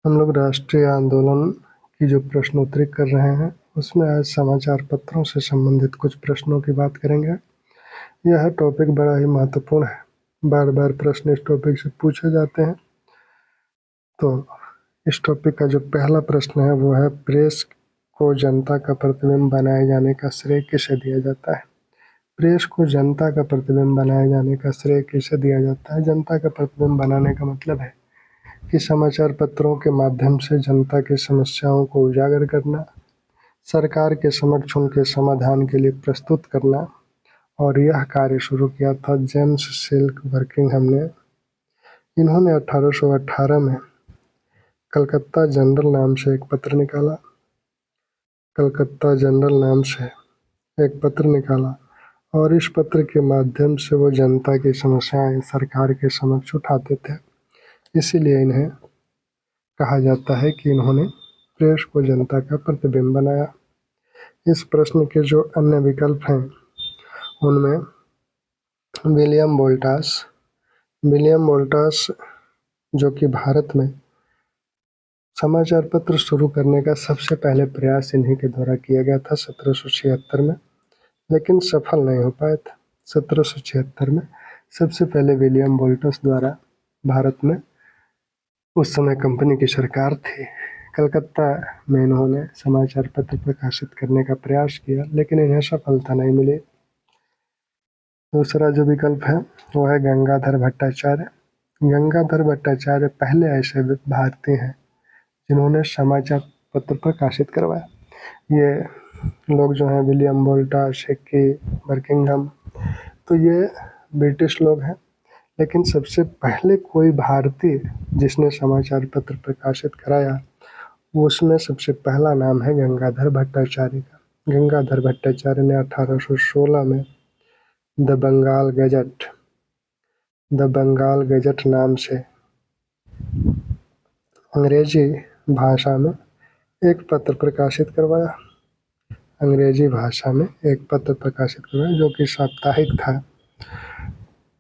हम लोग राष्ट्रीय आंदोलन की जो प्रश्नोत्तरी कर रहे हैं उसमें आज समाचार पत्रों से संबंधित कुछ प्रश्नों की बात करेंगे। यह टॉपिक बड़ा ही महत्वपूर्ण है, बार बार प्रश्न इस टॉपिक से पूछे जाते हैं। तो इस टॉपिक का जो पहला प्रश्न है वो है, प्रेस को जनता का प्रतिबिंब बनाए जाने का श्रेय किसे दिया जाता है? प्रेस को जनता का प्रतिबिंब बनाए जाने का श्रेय किसे दिया जाता है? जनता का प्रतिबिंब बनाने का मतलब है कि समाचार पत्रों के माध्यम से जनता की समस्याओं को उजागर करना, सरकार के समक्ष उनके समाधान के लिए प्रस्तुत करना। और यह कार्य शुरू किया था जेम्स सिल्क बर्किंघम ने। इन्होंने 1818 में कलकत्ता जनरल नाम से एक पत्र निकाला। कलकत्ता जनरल नाम से एक पत्र निकाला और इस पत्र के माध्यम से वो जनता की समस्याएं सरकार के समक्ष उठाते थे। इसीलिए इन्हें कहा जाता है कि इन्होंने प्रेस को जनता का प्रतिबिंब बनाया। इस प्रश्न के जो अन्य विकल्प हैं उनमें विलियम वोल्टास जो कि भारत में समाचार पत्र शुरू करने का सबसे पहले प्रयास इन्हीं के द्वारा किया गया था 1776 में, लेकिन सफल नहीं हो पाए थे। 1776 में सबसे पहले विलियम वोल्टास द्वारा भारत में, उस समय कंपनी की सरकार थी, कलकत्ता में इन्होंने समाचार पत्र प्रकाशित करने का प्रयास किया, लेकिन इन्हें सफलता नहीं मिली। दूसरा जो विकल्प है वो है गंगाधर भट्टाचार्य। गंगाधर भट्टाचार्य पहले ऐसे भारतीय हैं जिन्होंने समाचार पत्र प्रकाशित करवाया। ये लोग जो हैं विलियम वोल्टास, हिक्की, बर्किंघम, तो ये ब्रिटिश लोग हैं, लेकिन सबसे पहले कोई भारतीय जिसने समाचार पत्र प्रकाशित कराया उसमें सबसे पहला नाम है गंगाधर भट्टाचार्य का। गंगाधर भट्टाचार्य ने 1816 में द बंगाल गजट नाम से अंग्रेजी भाषा में एक पत्र प्रकाशित करवाया। जो कि साप्ताहिक था।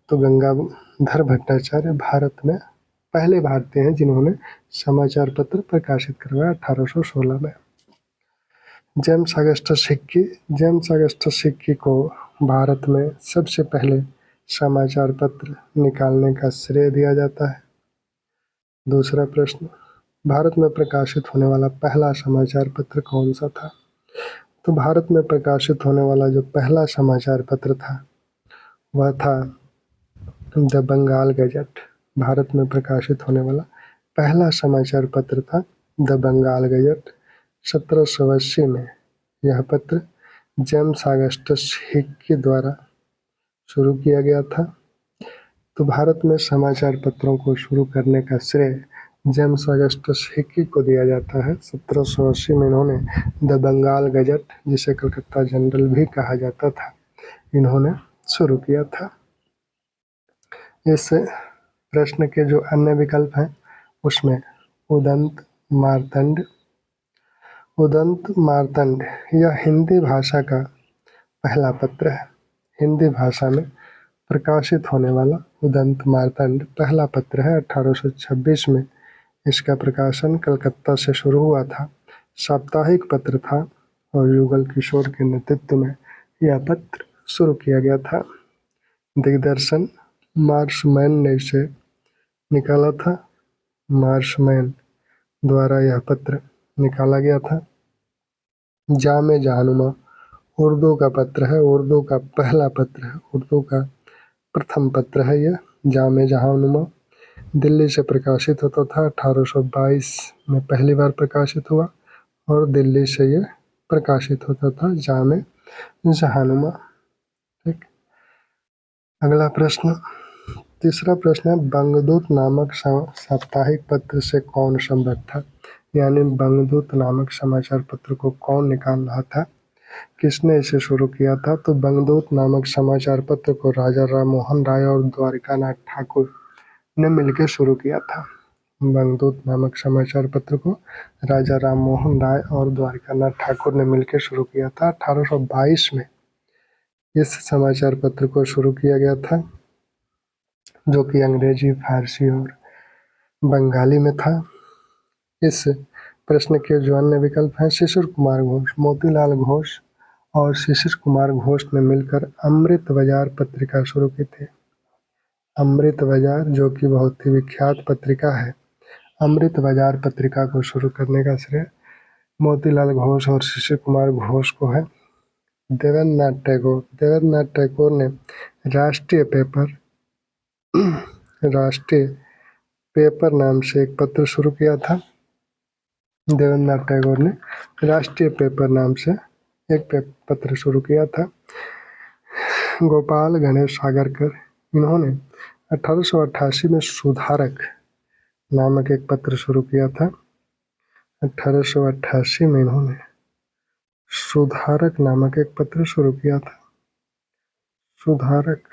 तो गंगाधर भट्टाचार्य भारत में पहले भारतीय हैं जिन्होंने समाचार पत्र प्रकाशित करवाया 1816 में। जेम्स अगस्टस हिक्की को भारत में सबसे पहले समाचार पत्र निकालने का श्रेय दिया जाता है। दूसरा प्रश्न, भारत में प्रकाशित होने वाला पहला समाचार पत्र कौन सा था? तो भारत में प्रकाशित होने वाला जो पहला समाचार पत्र था वह था द बंगाल गजट। भारत में प्रकाशित होने वाला पहला समाचार पत्र था द बंगाल गजट। 1780 में यह पत्र जेम्स अगस्टस हिक्की द्वारा शुरू किया गया था। तो भारत में समाचार पत्रों को शुरू करने का श्रेय जेम्स अगस्टस हिक्की को दिया जाता है। 1780 में इन्होंने द बंगाल गजट, जिसे कलकत्ता जनरल भी कहा जाता था, इन्होंने शुरू किया था। इस प्रश्न के जो अन्य विकल्प हैं उसमें उदंत मार्तंड यह हिंदी भाषा का पहला पत्र है। हिंदी भाषा में प्रकाशित होने वाला उदंत मार्तंड पहला पत्र है। 1826 में इसका प्रकाशन कलकत्ता से शुरू हुआ था। साप्ताहिक पत्र था और युगल किशोर के नेतृत्व में यह पत्र शुरू किया गया था। दिग्दर्शन मार्शमैन ने इसे निकाला था। मार्शमैन द्वारा यह पत्र निकाला गया था। जामे जहानुमा उर्दू का पत्र है, उर्दू का पहला पत्र है, उर्दू का प्रथम पत्र है यह जामे जहानुमा। दिल्ली से प्रकाशित होता था। 1822 में पहली बार प्रकाशित हुआ और दिल्ली से यह प्रकाशित होता था जामे जहानुमा। ठीक, अगला प्रश्न, तीसरा प्रश्न है, बंगदूत नामक साप्ताहिक पत्र से कौन संबद्ध था? यानी बंगदूत नामक समाचार पत्र को कौन निकाल रहा था, किसने इसे शुरू किया था? तो बंगदूत नामक समाचार पत्र को राजा राममोहन राय और द्वारिकानाथ ठाकुर ने मिलकर शुरू किया था। बंगदूत नामक समाचार पत्र को राजा राममोहन राय और द्वारिकानाथ ठाकुर ने मिलकर शुरू किया था। 1822 में इस समाचार पत्र को शुरू किया गया था, जो कि अंग्रेजी, फारसी और बंगाली में था। इस प्रश्न के जो अन्य विकल्प हैं, शिशिर कुमार घोष, मोतीलाल घोष और शिशिर कुमार घोष ने मिलकर अमृत बाजार पत्रिका शुरू की थी। अमृत बाजार जो कि बहुत ही विख्यात पत्रिका है, अमृत बाजार पत्रिका को शुरू करने का श्रेय मोतीलाल घोष और शिशिर कुमार घोष को है। देवेंद्रनाथ टैगोर ने राष्ट्रीय पेपर नाम से एक पत्र शुरू किया था। देवेंद्रनाथ टैगोर ने राष्ट्रीय पेपर नाम से एक पत्र शुरू किया था। गोपाल गणेश सागरकर, इन्होंने 1888 में सुधारक नामक एक पत्र शुरू किया था। 1888 में इन्होंने सुधारक नामक एक पत्र शुरू किया था। सुधारक,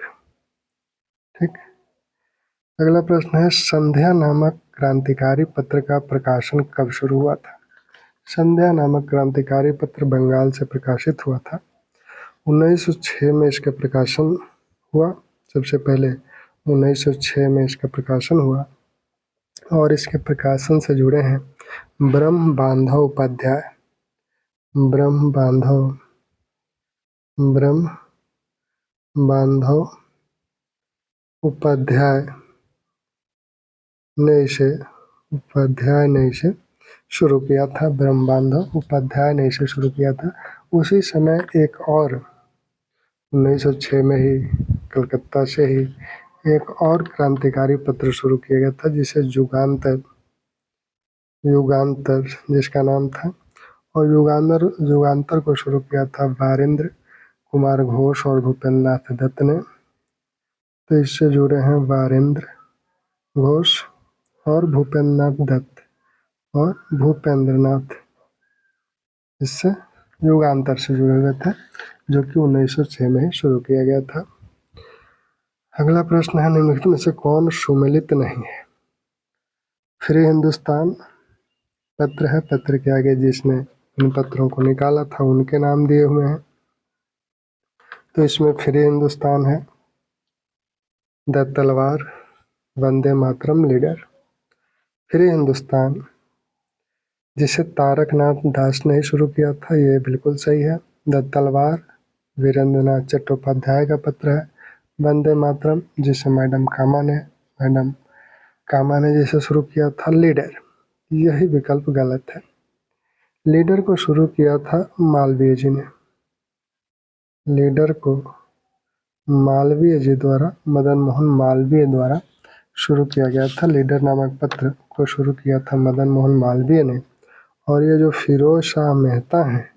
ठीक। अगला प्रश्न है, संध्या नामक क्रांतिकारी पत्र का प्रकाशन कब शुरू हुआ था? संध्या नामक क्रांतिकारी पत्र बंगाल से प्रकाशित हुआ था। 1906 में इसका प्रकाशन हुआ। सबसे पहले 1906 में इसका प्रकाशन हुआ और इसके प्रकाशन से जुड़े हैं ब्रह्म बांधव उपाध्याय, ब्रह्म बांधव उपाध्याय ने इसे शुरू किया था। ब्रह्म बांधव उपाध्याय ने इसे शुरू किया था। उसी समय एक और 1906 में ही कलकत्ता से ही एक और क्रांतिकारी पत्र शुरू किया गया था, जिसे युगांतर जिसका नाम था, और युगांतर को शुरू किया था वारेंद्र कुमार घोष और भूपेंद्र नाथ दत्त ने। तो इससे जुड़े हैं वारेंद्र घोष और भूपेंद्र नाथ, इससे युगांतर से जुड़े हुए थे, जो कि 1906 में ही शुरू किया गया था। अगला प्रश्न है, निम्नलिखित में से कौन सुमेलित नहीं है? फ्री हिंदुस्तान पत्र है, पत्र के आगे जिसने इन पत्रों को निकाला था उनके नाम दिए हुए हैं। तो इसमें फ्री हिंदुस्तान है, द तलवार, वंदे मातरम, लीडर। फ्री हिंदुस्तान जिसे तारकनाथ दास ने शुरू किया था, ये बिल्कुल सही है। द तलवार वीरेंद्रनाथ चट्टोपाध्याय का पत्र है। वंदे मातरम जिसे मैडम कामा ने जिसे शुरू किया था, लीडर, यही विकल्प गलत है। लीडर को शुरू किया था मालवीय जी ने। लीडर को मालवीय जी द्वारा, मदन मोहन मालवीय द्वारा शुरू किया गया था। लीडर नामक पत्र को शुरू किया था मदन मोहन मालवीय ने। और ये जो फिरोज शाह मेहता हैं,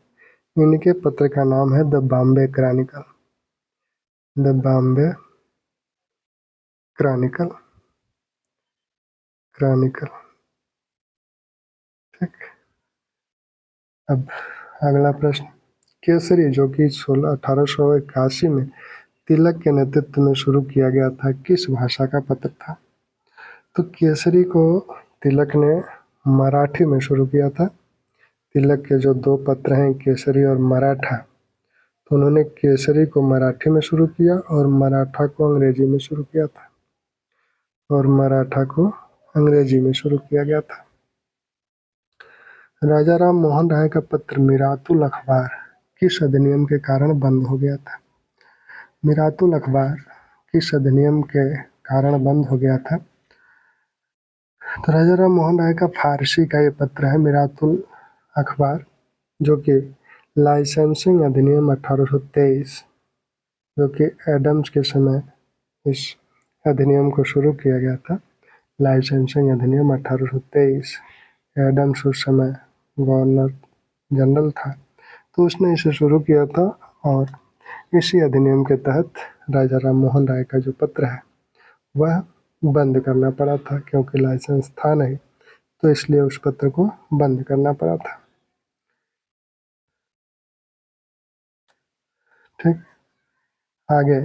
इनके पत्र का नाम है the Bombay Chronicle, the Bombay Chronicle, ठीक। अब अगला प्रश्न, केसरी जो कि 1881 में तिलक के नेतृत्व में शुरू किया गया था, किस भाषा का पत्र था? तो केसरी को तिलक ने मराठी में शुरू किया था। तिलक के जो दो पत्र हैं, केसरी और मराठा, तो उन्होंने केसरी को मराठी में शुरू किया और मराठा को अंग्रेजी में शुरू किया था, किया गया था। राजा राम मोहन राय का पत्र मिरातुल अखबार किस अधिनियम के कारण बंद हो गया था? मिरातुल अखबार किस अधिनियम के कारण बंद हो गया था? तो राजा राम मोहन राय का फारसी का ये पत्र है मिरातुल अखबार, जो कि लाइसेंसिंग अधिनियम 1823, जो कि एडम्स के समय इस अधिनियम को शुरू किया गया था। लाइसेंसिंग अधिनियम 1823, एडम्स उस समय गवर्नर जनरल था, तो उसने इसे शुरू किया था और इसी अधिनियम के तहत राजा राम मोहन राय का जो पत्र है वह बंद करना पड़ा था, क्योंकि लाइसेंस था नहीं, तो इसलिए उस पत्र को बंद करना पड़ा था, ठीक। आगे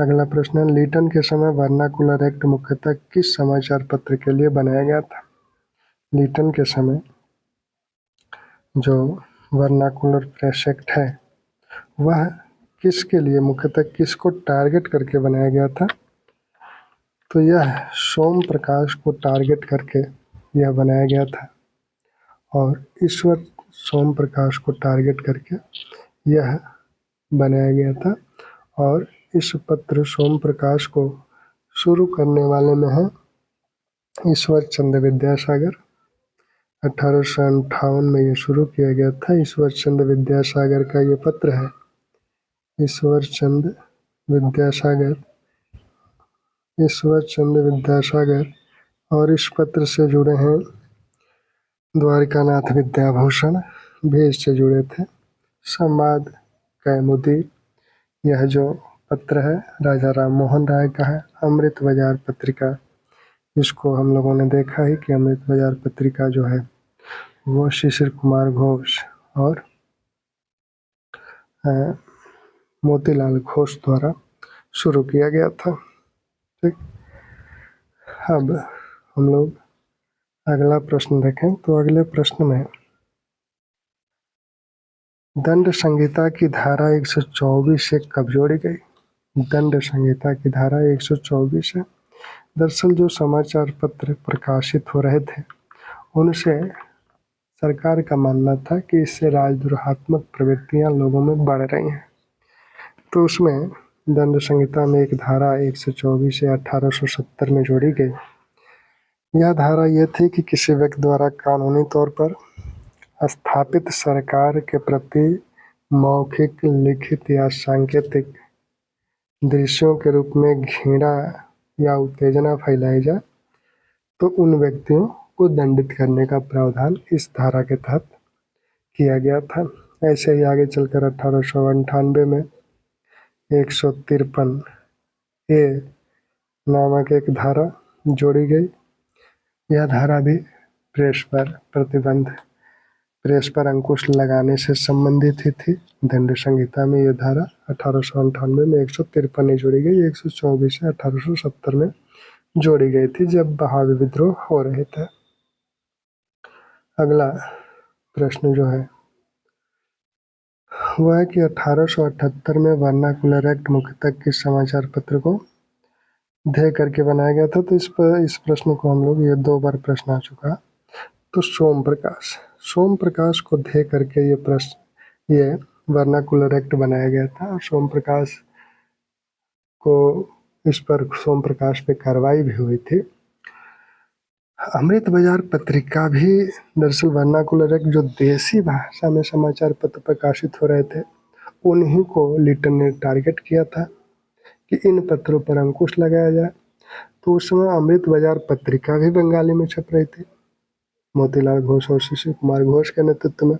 अगला प्रश्न है, लीटन के समय वर्नाकुलर एक्ट मुख्यतः किस समाचार पत्र के लिए बनाया गया था? लीटन के समय जो वर्नाकुलर प्रेस एक्ट है वह किसके लिए, मुख्यतः किसको टारगेट करके बनाया गया था? तो यह सोम प्रकाश को टारगेट करके यह बनाया गया था। और ईश्वर सोम प्रकाश को टारगेट करके यह बनाया गया था। और इस पत्र सोम प्रकाश को शुरू करने वाले में है ईश्वर चंद्र विद्यासागर। 1858 में ये शुरू किया गया था। ईश्वर चंद्र विद्यासागर का ये पत्र है। ईश्वर चंद्र विद्यासागर, ईश्वर चंद्र विद्यासागर। और इस पत्र से जुड़े हैं द्वारिकानाथ विद्याभूषण भी इससे जुड़े थे। संवाद कैमुदी, यह जो पत्र है राजा राम मोहन राय का है। अमृत बाजार पत्रिका, इसको हम लोगों ने देखा ही कि अमृत बाजार पत्रिका जो है वो शिशिर कुमार घोष और मोतीलाल घोष द्वारा शुरू किया गया था। ठीक, अब हम लोग अगला प्रश्न देखें तो अगले प्रश्न में दंड संहिता की धारा 124 से कब जोड़ी गई? दंड संहिता की धारा 124 है। दरअसल जो समाचार पत्र प्रकाशित हो रहे थे उनसे सरकार का मानना था कि इससे राजद्रोहात्मक प्रवृत्तियां लोगों में बढ़ रही हैं। तो उसमें दंड संहिता में एक धारा 124 से 1870 में जोड़ी गई। यह धारा यह थी कि किसी व्यक्ति द्वारा कानूनी तौर पर स्थापित सरकार के प्रति मौखिक, लिखित या सांकेतिक दृश्यों के रूप में घृणा या उत्तेजना फैलाई जाए तो उन व्यक्तियों को दंडित करने का प्रावधान इस धारा के तहत किया गया था। ऐसे ही आगे चलकर 1898 में 153 ए नामक एक धारा जोड़ी गई। यह धारा भी प्रेस पर प्रतिबंध, प्रेस पर अंकुश लगाने से संबंधित ही थी। दंड संहिता में यह धारा 1898 में 153 जोड़ी गई। 124 से 1870 में जोड़ी गई थी जब बहावी विद्रोह हो रहे थे। अगला प्रश्न जो है वह है कि 1878 में वर्नाकुलर एक्ट मुख्यतः किस समाचार पत्र को ध्येय करके बनाया गया था? तो इस प्रश्न को हम लोग, ये 2 बार प्रश्न आ चुका। तो सोम प्रकाश को ध्येय करके ये वर्नाकुलर एक्ट बनाया गया था। सोम प्रकाश को, इस पर सोम प्रकाश पे कार्रवाई भी हुई थी। अमृत बाजार पत्रिका भी दरअसल वर्नाकुलर एक्ट, जो देसी भाषा में समाचार पत्र प्रकाशित हो रहे थे उन्हीं को लिटन ने टारगेट किया था कि इन पत्रों पर अंकुश लगाया जाए। तो उस समय अमृत बाजार पत्रिका भी बंगाली में छप रही थी मोतीलाल घोष और शिशिर कुमार घोष के नेतृत्व में।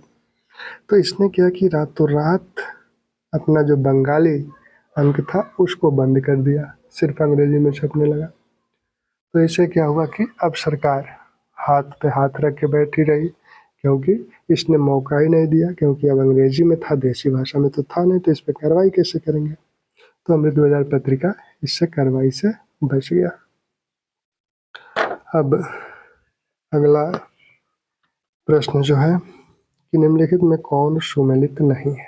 तो इसने क्या कि रातों रात अपना जो बंगाली अंक था उसको बंद कर दिया, सिर्फ अंग्रेजी में छपने लगा। तो इससे क्या हुआ कि अब सरकार हाथ पे हाथ रख के बैठी रही, क्योंकि इसने मौका ही नहीं दिया, क्योंकि अब अंग्रेजी में था, देसी भाषा में तो था नहीं, तो इस पर कार्रवाई कैसे करेंगे। तो अमृत बाजार पत्रिका इससे कार्रवाई से बच गया। अब अगला प्रश्न जो है कि निम्नलिखित में कौन सुमेलित नहीं है?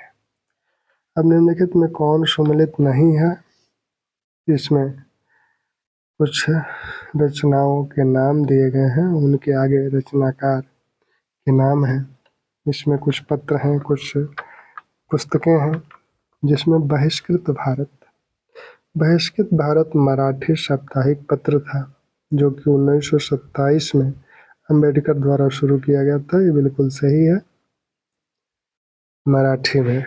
अब निम्नलिखित में कौन सुमेलित नहीं है, इसमें कुछ रचनाओं के नाम दिए गए हैं, उनके आगे रचनाकार के नाम हैं। इसमें कुछ पत्र हैं, कुछ पुस्तकें हैं, जिसमें बहिष्कृत भारत मराठी साप्ताहिक पत्र था, जो कि 1927 में अंबेडकर द्वारा शुरू किया गया था। ये बिल्कुल सही है, मराठी में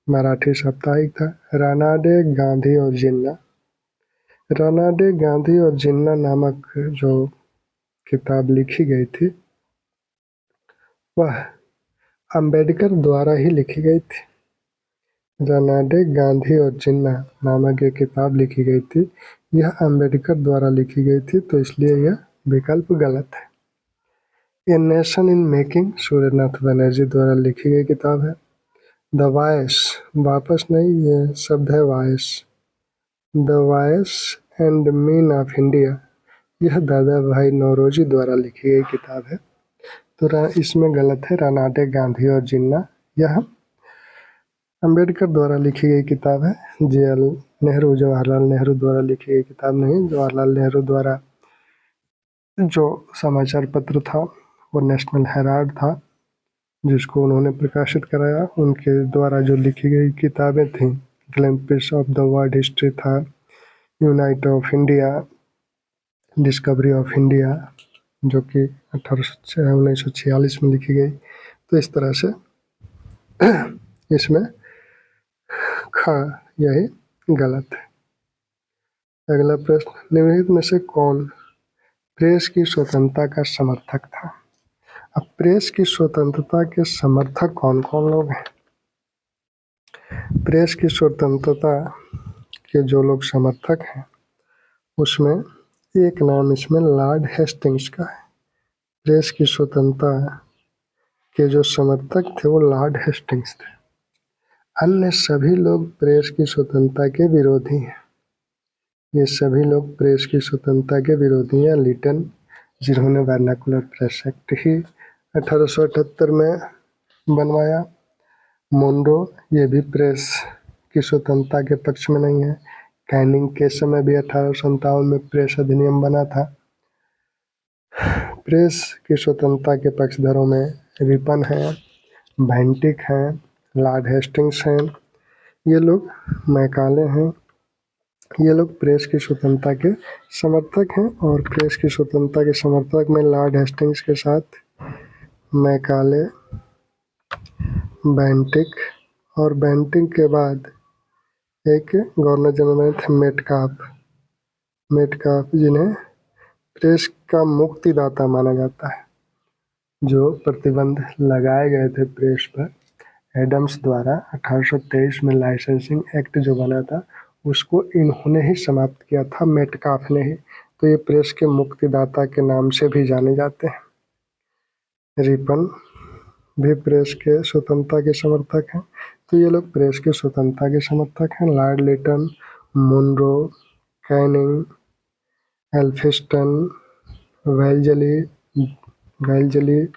मराठी साप्ताहिक था। रानाडे, गांधी और जिन्ना, रानाडे, गांधी और जिन्ना नामक जो किताब लिखी गई थी वह अंबेडकर द्वारा ही लिखी गई थी। रानाडे, गांधी और जिन्ना नामक एक किताब लिखी गई थी, यह अंबेडकर द्वारा लिखी गई थी, तो इसलिए यह विकल्प गलत है। A nation in making, Suryanath Banerjee द्वारा लिखी गई किताब है। द वॉयस, वापस नहीं, ये शब्द है voice, the voice and mean of India, यह दादा भाई नौरोजी द्वारा लिखी गई किताब है। तो इसमें गलत है, रानाडे, गांधी और जिन्ना यह अंबेडकर द्वारा लिखी गई किताब है। जवाहरलाल नेहरू द्वारा लिखी गई किताब नहीं। जवाहरलाल नेहरू द्वारा जो समाचार पत्र था वो नेशनल हेराल्ड था, जिसको उन्होंने प्रकाशित कराया। उनके द्वारा जो लिखी गई किताबें थीं, ग्लिम्पिस ऑफ द वर्ल्ड हिस्ट्री था, unite of India, discovery of India, जो कि 1946 में लिखी गई। तो इस तरह से इसमें यही गलत है। अगला प्रश्न, निम्नलिखित में से कौन प्रेस की स्वतंत्रता का समर्थक था? अब प्रेस की स्वतंत्रता के समर्थक कौन कौन लोग हैं? प्रेस की स्वतंत्रता के जो लोग समर्थक हैं उसमें एक नाम इसमें लॉर्ड हेस्टिंग्स का है। प्रेस की स्वतंत्रता के जो समर्थक थे वो लॉर्ड हेस्टिंग्स थे। अन्य सभी लोग प्रेस की स्वतंत्रता के विरोधी हैं। ये सभी लोग प्रेस की स्वतंत्रता के विरोधी हैं। लिटन, जिन्होंने वर्नाकुलर प्रेस एक्ट ही 1878 में बनवाया। मोनरो, ये भी प्रेस की स्वतंत्रता के पक्ष में नहीं है। कैनिंग के समय भी 1857 में प्रेस अधिनियम बना था। प्रेस की स्वतंत्रता के पक्षधरों में रिपन हैं, वेंटिक हैं, लॉर्ड हेस्टिंग्स हैं, ये लोग मैकाले हैं। ये लोग प्रेस की स्वतंत्रता के समर्थक हैं। और प्रेस की स्वतंत्रता के समर्थक में लॉर्ड हेस्टिंग्स के साथ मैकाले, वेंटिक, और वेंटिक के बाद एक गवर्नर जनरल थे मेटकाफ, जिन्हें प्रेस का मुक्तिदाता माना जाता है। जो प्रतिबंध लगाए गए थे प्रेस पर एडम्स द्वारा 1823 में लाइसेंसिंग एक्ट जो बना था, उसको इन्होंने ही समाप्त किया था, मेटकाफ ने ही। तो ये प्रेस के मुक्तिदाता के नाम से भी जाने जाते हैं। रिपन भी प्रेस के स्वतंत्रता के समर्थक हैं। तो ये लोग प्रेस के स्वतंत्रता के समर्थक हैं। Lord Lytton, Munro, Canning, Elphinstone, Wellesley,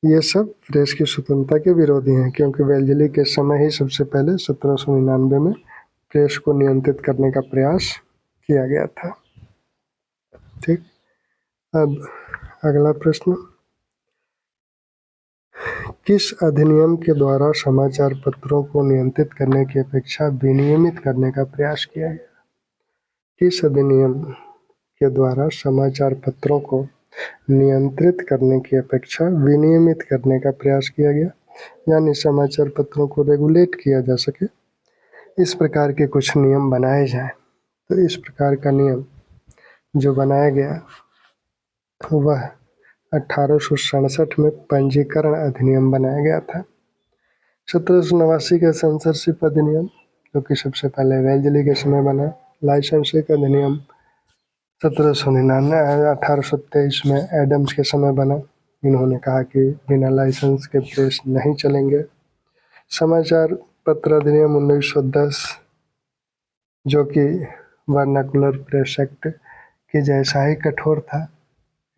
ये सब प्रेस की स्वतंत्रता के विरोधी हैं, क्योंकि वेल्जली के समय ही सबसे पहले 1799 में प्रेस को नियंत्रित करने का प्रयास किया गया था। ठीक, अब अगला प्रश्न, किस अधिनियम के द्वारा समाचार पत्रों को नियंत्रित करने की अपेक्षा विनियमित करने का प्रयास किया गया? किस अधिनियम के द्वारा समाचार पत्रों को नियंत्रित करने की अपेक्षा विनियमित करने का प्रयास किया गया, यानी समाचार पत्रों को रेगुलेट किया जा सके, इस प्रकार के कुछ नियम बनाए जाएं। तो इस प्रकार का नियम जो बनाया गया वह 1867 में पंजीकरण अधिनियम बनाया गया था। 1789 का सेंसरशिप अधिनियम, जो कि सबसे पहले वेल्जली के समय बना। लाइसेंसिंग अधिनियम 1823 में एडम्स के समय बना। इन्होंने कहा कि बिना लाइसेंस के प्रेस नहीं चलेंगे। समाचार पत्र अधिनियम 1910, जो कि वर्नाकुलर प्रेस एक्ट के जैसा ही कठोर था।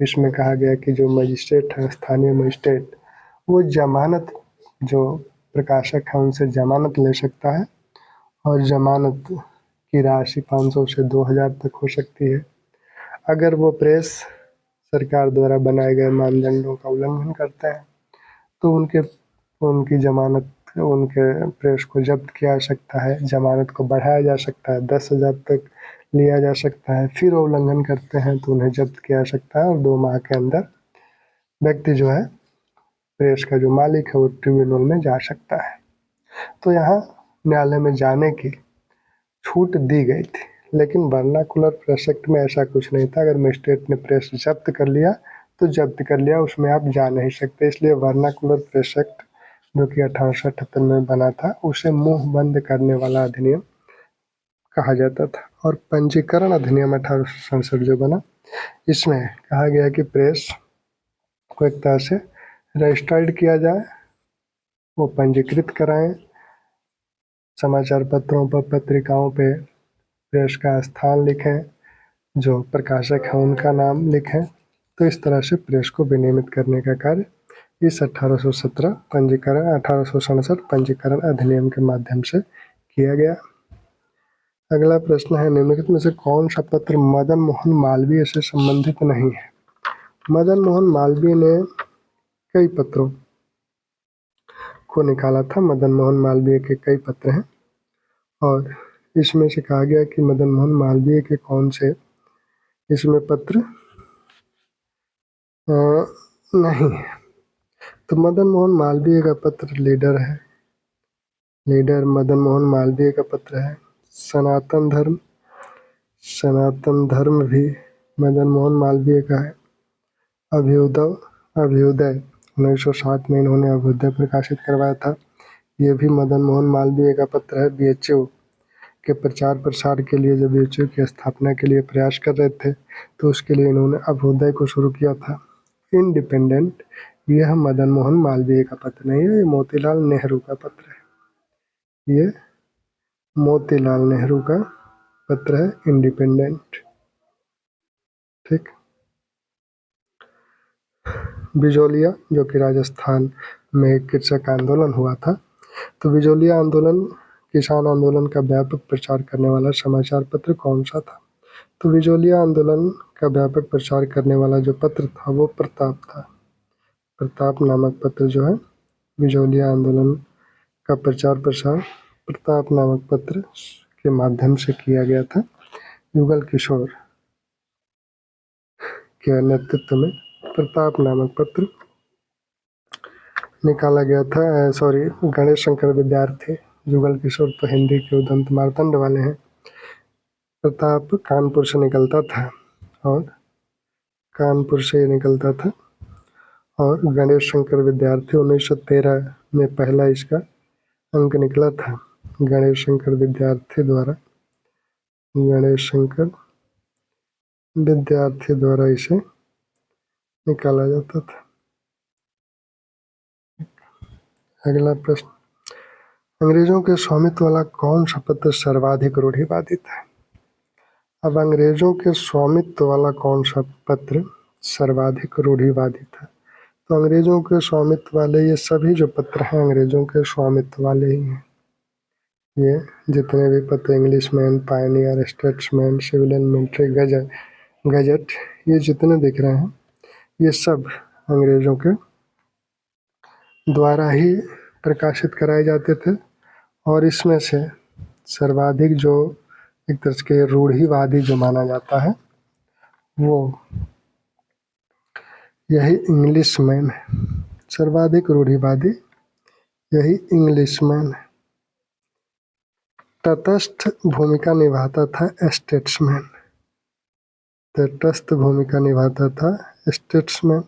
इसमें कहा गया कि जो मजिस्ट्रेट है, स्थानीय मजिस्ट्रेट, वो जमानत, जो प्रकाशक है उनसे जमानत ले सकता है, और जमानत की राशि 500 से 2000 तक हो सकती है अगर वो प्रेस सरकार द्वारा बनाए गए मानदंडों का उल्लंघन करते हैं। तो उनकी जमानत, उनके प्रेस को जब्त किया जा सकता है, जमानत को बढ़ाया जा सकता है, 10,000 तक लिया जा सकता है। फिर वो उल्लंघन करते हैं तो उन्हें जब्त किया जा सकता है, और 2 माह के अंदर व्यक्ति जो है, प्रेस का जो मालिक है, वो ट्रिब्यूनल में जा सकता है। तो यहाँ न्यायालय में जाने की छूट दी गई थी, लेकिन वर्नाकुलर प्रेस एक्ट में ऐसा कुछ नहीं था। अगर मजिस्ट्रेट ने प्रेस जब्त कर लिया तो जब्त कर लिया, उसमें आप जा नहीं सकते। इसलिए वर्नाकुलर प्रेस एक्ट, जो कि 1878 में बना था, उसे मुंह बंद करने वाला अधिनियम कहा जाता था। और पंजीकरण अधिनियम 1867 जो बना, इसमें कहा गया कि प्रेस को एक तरह से रजिस्टर्ड किया जाए, वो पंजीकृत कराएं, समाचार पत्रों पर, पत्रिकाओं पे प्रेस का स्थान लिखें, जो प्रकाशक है उनका नाम लिखें। तो इस तरह से प्रेस को विनियमित करने का कार्य इस 1867 पंजीकरण अधिनियम के माध्यम से किया गया। अगला प्रश्न है, निम्नलिखित में से कौन सा पत्र मदन मोहन मालवीय से संबंधित नहीं है? मदन मोहन मालवीय ने कई पत्रों को निकाला था। मदन मोहन मालवीय के कई पत्र हैं और इसमें से कहा गया कि मदन मोहन मालवीय के कौन से इसमें पत्र नहीं है। तो मदन मोहन मालवीय का पत्र लीडर है, लीडर मदन मोहन मालवीय का पत्र है। सनातन धर्म भी मदन मोहन मालवीय का है। अभ्युदय 1907 में इन्होंने अभ्युदय प्रकाशित करवाया था, ये भी मदन मोहन मालवीय का पत्र है। बीएचयू के प्रचार प्रसार के लिए जब बीएचयू की स्थापना के लिए प्रयास कर रहे थे तो उसके लिए इन्होंने अभ्युदय को शुरू किया था। इंडिपेंडेंट, यह मदन मोहन मालवीय का पत्र नहीं है, ये मोतीलाल नेहरू का पत्र है। ये मोतीलाल नेहरू का पत्र है, इंडिपेंडेंट। ठीक। बिजोलिया, जो कि राजस्थान में कृषक आंदोलन हुआ था, तो बिजोलिया आंदोलन किसान आंदोलन का व्यापक प्रचार करने वाला समाचार पत्र कौन सा था? तो बिजोलिया आंदोलन का व्यापक प्रचार करने वाला जो पत्र था वो प्रताप था। प्रताप नामक पत्र जो है बिजोलिया आंदोलन का प्रचार प्रसार प्रताप नामक पत्र के माध्यम से किया गया था। युगल किशोर के नेतृत्व में प्रताप नामक पत्र निकाला गया था। गणेश शंकर विद्यार्थी, युगल किशोर तो हिंदी के उदंत मार्तंड वाले हैं। प्रताप कानपुर से निकलता था और कानपुर से निकलता था और गणेश शंकर विद्यार्थी 1913 में पहला इसका अंक निकला था। गणेश शंकर विद्यार्थी द्वारा इसे निकाला जाता था। अगला प्रश्न, अंग्रेजों के स्वामित्व वाला कौन सा पत्र सर्वाधिक रूढ़िवादी था? अब अंग्रेजों के स्वामित्व वाला कौन सा पत्र सर्वाधिक रूढ़िवादी था? तो अंग्रेजों के स्वामित्व वाले ये सभी जो पत्र हैं अंग्रेजों के स्वामित्व वाले ही हैं। ये जितने भी पत्र, Englishman, Pioneer, Statesman, Civil and Military Gazette, ये जितने दिख रहे हैं ये सब अंग्रेजों के द्वारा ही प्रकाशित कराए जाते थे। और इसमें से सर्वाधिक जो एक तरह के रूढ़िवादी जो माना जाता है वो यही इंग्लिशमैन है। सर्वाधिक रूढ़िवादी यही इंग्लिशमैन है। तटस्थ भूमिका निभाता था स्टेट्समैन, तटस्थ भूमिका निभाता था स्टेट्समैन।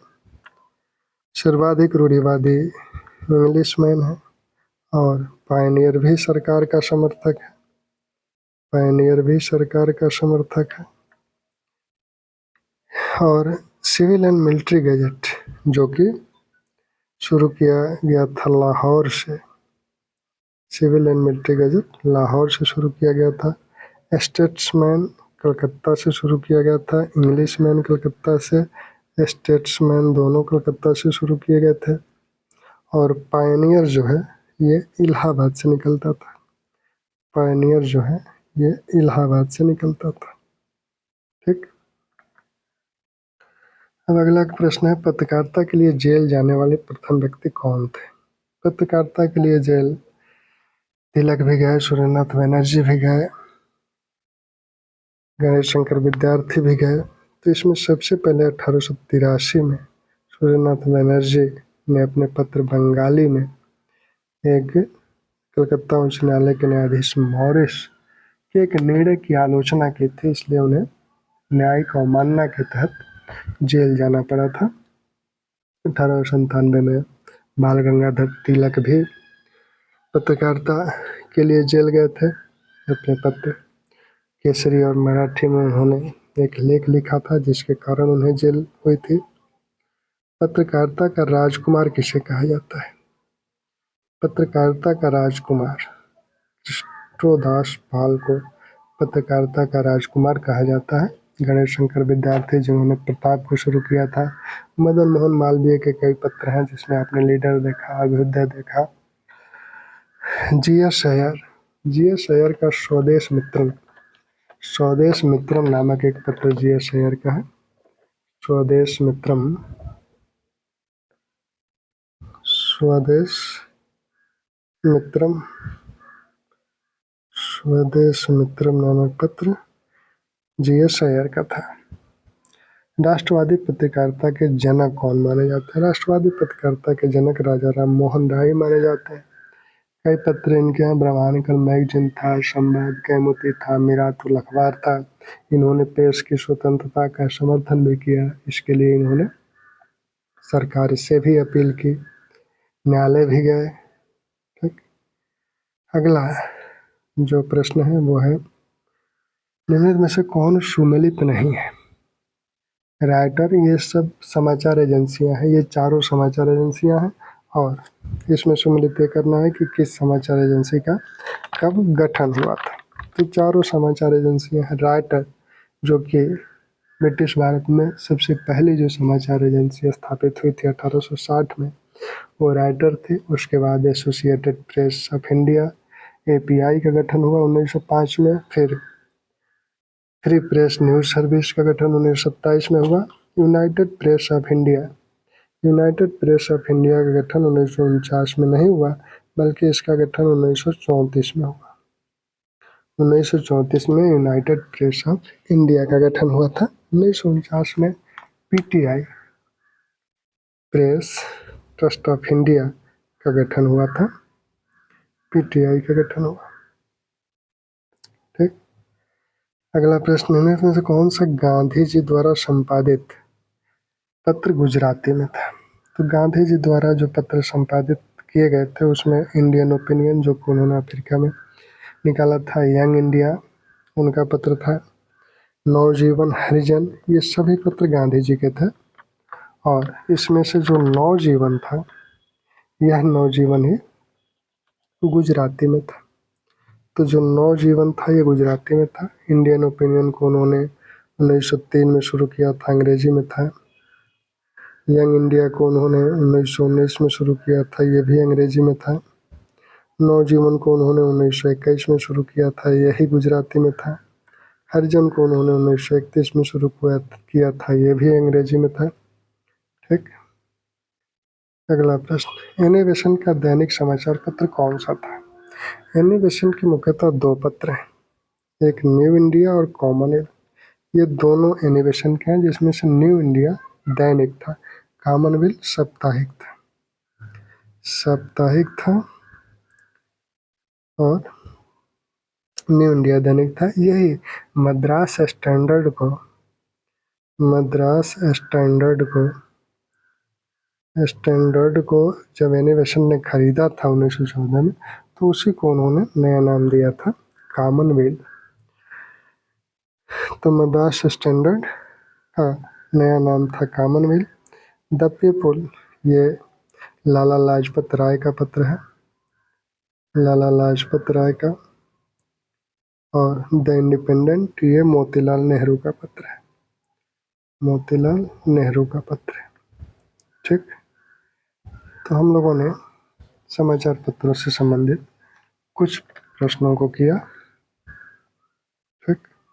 सर्वाधिक रूढ़िवादी इंग्लिशमैन है और पायनियर भी सरकार का समर्थक है, पायनियर भी सरकार का समर्थक है। और सिविल एंड मिलिट्री गजट जो कि शुरू किया गया था लाहौर से, Civil and Military Gazette Lahore से शुरू किया गया था। स्टेट्समैन कलकत्ता से शुरू किया गया था। इंग्लिशमैन कलकत्ता से, स्टेट्समैन दोनों कलकत्ता से शुरू किए गए थे। और पायनियर जो है ये इलाहाबाद से निकलता था, पायनियर जो है ये इलाहाबाद से निकलता था। ठीक। अब अगला प्रश्न है, पत्रकारिता के लिए जेल जाने वाले प्रथम व्यक्ति कौन थे? पत्रकारिता के लिए जेल तिलक भी गए, सुरेंद्रनाथ बनर्जी भी गए, गणेश शंकर विद्यार्थी भी गए। तो इसमें सबसे पहले 1883 में सुरेंद्रनाथ बनर्जी ने अपने पत्र बंगाली में एक कलकत्ता उच्च न्यायालय के न्यायाधीश मॉरिस के एक निर्णय की आलोचना की थी, इसलिए उन्हें न्यायिक अवमानना के तहत जेल जाना पड़ा था। 1897 में बाल गंगाधर तिलक भी पत्रकारिता के लिए जेल गए थे। अपने पत्र केसरी और मराठी में उन्होंने एक लेख लिखा था जिसके कारण उन्हें जेल हुई थी। पत्रकारिता का राजकुमार किसे कहा जाता है? पत्रकारिता का राजकुमार कृष्णदास पाल को पत्रकारिता का राजकुमार कहा जाता है। गणेश शंकर विद्यार्थी जिन्होंने प्रताप को शुरू किया था। मदन मोहन मालवीय के कई पत्र हैं जिसमें आपने लीडर देखा, अभ्युदय देखा। जी.एस. अय्यर का स्वदेश मित्रम नामक एक पत्र जी.एस. अय्यर का है। स्वदेश मित्रम, स्वदेश मित्रम नामक पत्र जीएस अय्यर का था। राष्ट्रवादी पत्रकारिता के जनक कौन माने जाते हैं? राष्ट्रवादी पत्रकारिता के जनक राजा राम मोहन राय माने जाते हैं। कई पत्र इनके यहाँ ब्राह्मणिकल मैगजीन था, संवाद कैमुती था, मिरातुल अखबार था। इन्होंने प्रेस की स्वतंत्रता का समर्थन भी किया। इसके लिए इन्होंने सरकार से भी अपील की, न्यायालय भी गए। ठीक। अगला जो प्रश्न है वो है, निम्नलिखित में से कौन सुमेलित नहीं है? राइटर, ये सब समाचार एजेंसियां हैं, ये चारों समाचार एजेंसियां हैं और इसमें सम्मिलित ये करना है कि किस समाचार एजेंसी का कब गठन हुआ था। तो चारों समाचार एजेंसियां हैं। राइटर जो कि ब्रिटिश भारत में सबसे पहली जो समाचार एजेंसी स्थापित हुई थी 1860 में, वो राइटर थे। उसके बाद associated press of India API का गठन हुआ 1905 में। फिर फ्री प्रेस न्यूज सर्विस का गठन 1927 में हुआ। United press of India, United press of India का गठन 1949 में नहीं हुआ, बल्कि इसका गठन 1934 में हुआ। 1934 में यूनाइटेड प्रेस ऑफ इंडिया का गठन हुआ था। 1949 में PTI, press trust of India का गठन हुआ था। पीटीआई का गठन हुआ। ठीक। अगला प्रश्न, इनमें से कौन सा गांधी जी द्वारा संपादित पत्र गुजराती में था? तो गांधी जी द्वारा जो पत्र संपादित किए गए थे उसमें इंडियन ओपिनियन, जो कि उन्होंने अफ्रीका में निकाला था, यंग इंडिया उनका पत्र था, नवजीवन हरिजन, ये सभी पत्र गांधी जी के थे। और इसमें से जो नवजीवन था, यह नवजीवन ही गुजराती में था। तो जो नवजीवन था ये गुजराती में था। इंडियन ओपिनियन को उन्होंने 1903 में शुरू किया था, अंग्रेजी में था। यंग इंडिया को उन्होंने 1919 में शुरू किया था, ये भी अंग्रेजी में था। नवजीवन को उन्होंने 1921 में शुरू किया था, यही गुजराती में था। हरिजन को उन्होंने 1931 में शुरू किया था, ये भी अंग्रेजी में था। ठीक। अगला प्रश्न, एनी बेसेंट का दैनिक समाचार पत्र कौन सा था? एनी बेसेंट के मुख्यतः दो पत्र हैं, एक न्यू इंडिया और कॉमनवेल्थ। ये दोनों एनी बेसेंट के हैं, जिसमें से न्यू इंडिया दैनिक था, कॉमनवेल्थ साप्ताहिक था। साप्ताहिक था और न्यू इंडिया दैनिक था। यही मद्रास स्टैंडर्ड को जब एनी बेसेंट ने खरीदा था 1914 में, तो उसी को उन्होंने नया नाम दिया था कॉमनवेल्थ। तो मद्रास स्टैंडर्ड का नया नाम था कॉमनवेल्थ। द पीपुल, ये लाला लाजपत राय का पत्र है, लाला लाजपत राय का। और द इंडिपेंडेंट, ये मोतीलाल नेहरू का पत्र है, मोतीलाल नेहरू का पत्र है। ठीक। तो हम लोगों ने समाचार पत्रों से संबंधित कुछ प्रश्नों को किया।